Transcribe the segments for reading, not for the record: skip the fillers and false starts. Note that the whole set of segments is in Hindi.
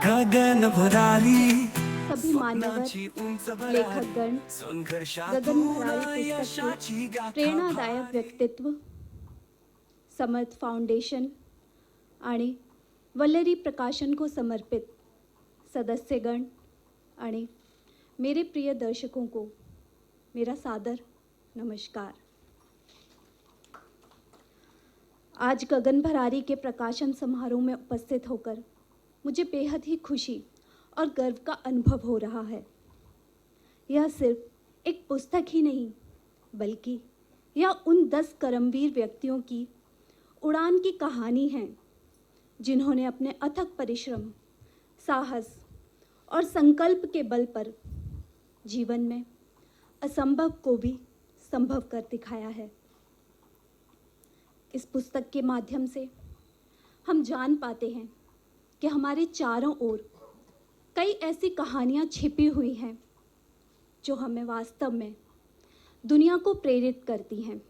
गगन भरारी सभी मान्यवर लेखकगण गगन भरारी पुस्तक के प्रेरणादायक व्यक्तित्व समर्थ फाउंडेशन आणि वल्लरी प्रकाशन को समर्पित सदस्यगण आणि मेरे प्रिय दर्शकों को मेरा सादर नमस्कार। आज गगन भरारी के प्रकाशन समारोह में उपस्थित होकर मुझे बेहद ही खुशी और गर्व का अनुभव हो रहा है। यह सिर्फ एक पुस्तक ही नहीं बल्कि यह उन 10 कर्मवीर व्यक्तियों की उड़ान की कहानी है जिन्होंने अपने अथक परिश्रम, साहस और संकल्प के बल पर जीवन में असंभव को भी संभव कर दिखाया है। इस पुस्तक के माध्यम से हम जान पाते हैं कि हमारे चारों ओर कई ऐसी कहानियाँ छिपी हुई हैं जो हमें वास्तव में दुनिया को प्रेरित करती हैं।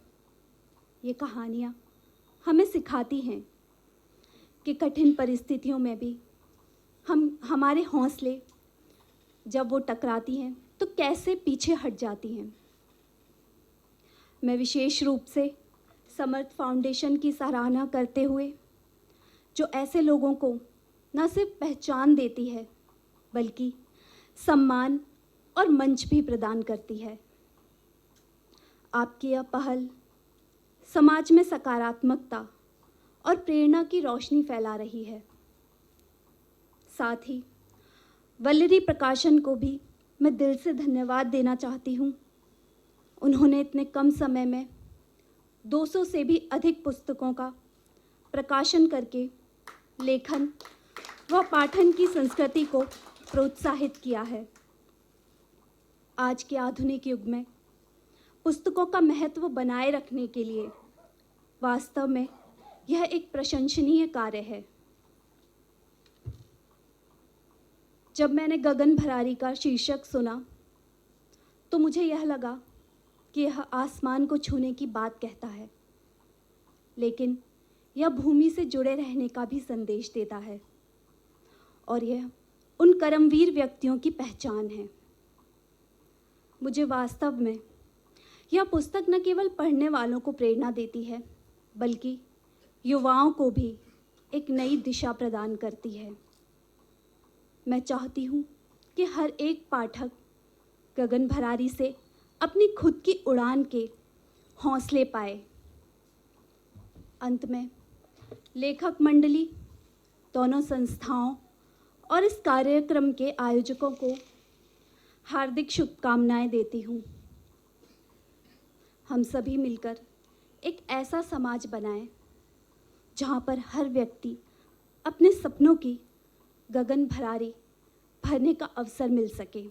ये कहानियाँ हमें सिखाती हैं कि कठिन परिस्थितियों में भी हमारे हौसले जब वो टकराती हैं तो कैसे पीछे हट जाती हैं। मैं विशेष रूप से समर्थ फाउंडेशन की सराहना करते हुए जो ऐसे लोगों को न सिर्फ पहचान देती है बल्कि सम्मान और मंच भी प्रदान करती है। आपकी यह पहल समाज में सकारात्मकता और प्रेरणा की रोशनी फैला रही है। साथ ही वल्लरी प्रकाशन को भी मैं दिल से धन्यवाद देना चाहती हूँ। उन्होंने इतने कम समय में 200 से भी अधिक पुस्तकों का प्रकाशन करके लेखन व पाठन की संस्कृति को प्रोत्साहित किया है। आज के आधुनिक युग में पुस्तकों का महत्व बनाए रखने के लिए वास्तव में यह एक प्रशंसनीय कार्य है। जब मैंने गगन भरारी का शीर्षक सुना तो मुझे यह लगा कि यह आसमान को छूने की बात कहता है, लेकिन यह भूमि से जुड़े रहने का भी संदेश देता है और यह उन कर्मवीर व्यक्तियों की पहचान है। मुझे वास्तव में यह पुस्तक न केवल पढ़ने वालों को प्रेरणा देती है बल्कि युवाओं को भी एक नई दिशा प्रदान करती है। मैं चाहती हूँ कि हर एक पाठक गगन भरारी से अपनी खुद की उड़ान के हौसले पाए। अंत में लेखक मंडली, दोनों संस्थाओं और इस कार्यक्रम के आयोजकों को हार्दिक शुभकामनाएं देती हूँ। हम सभी मिलकर एक ऐसा समाज बनाएं जहाँ पर हर व्यक्ति अपने सपनों की गगन भरारी भरने का अवसर मिल सके।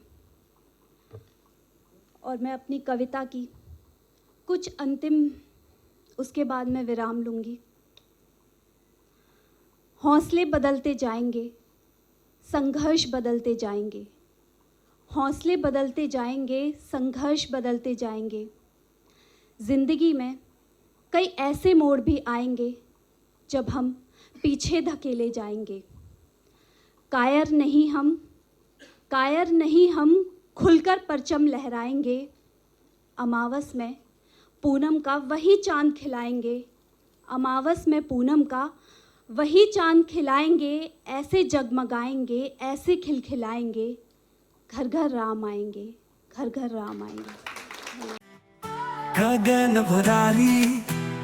और मैं अपनी कविता की कुछ अंतिम उसके बाद मैं विराम लूँगी। हौसले बदलते जाएंगे, संघर्ष बदलते जाएंगे, हौसले बदलते जाएंगे, संघर्ष बदलते जाएंगे। ज़िंदगी में कई ऐसे मोड़ भी आएंगे जब हम पीछे धकेले जाएंगे। कायर नहीं हम खुलकर परचम लहराएंगे। अमावस में पूनम का वही चांद खिलाएंगे, अमावस में पूनम का वही चांद खिलाएंगे। ऐसे जगमगाएंगे, ऐसे खिलखिलाएंगे, घर घर राम आएंगे, घर घर राम आएंगे। गगन भरारी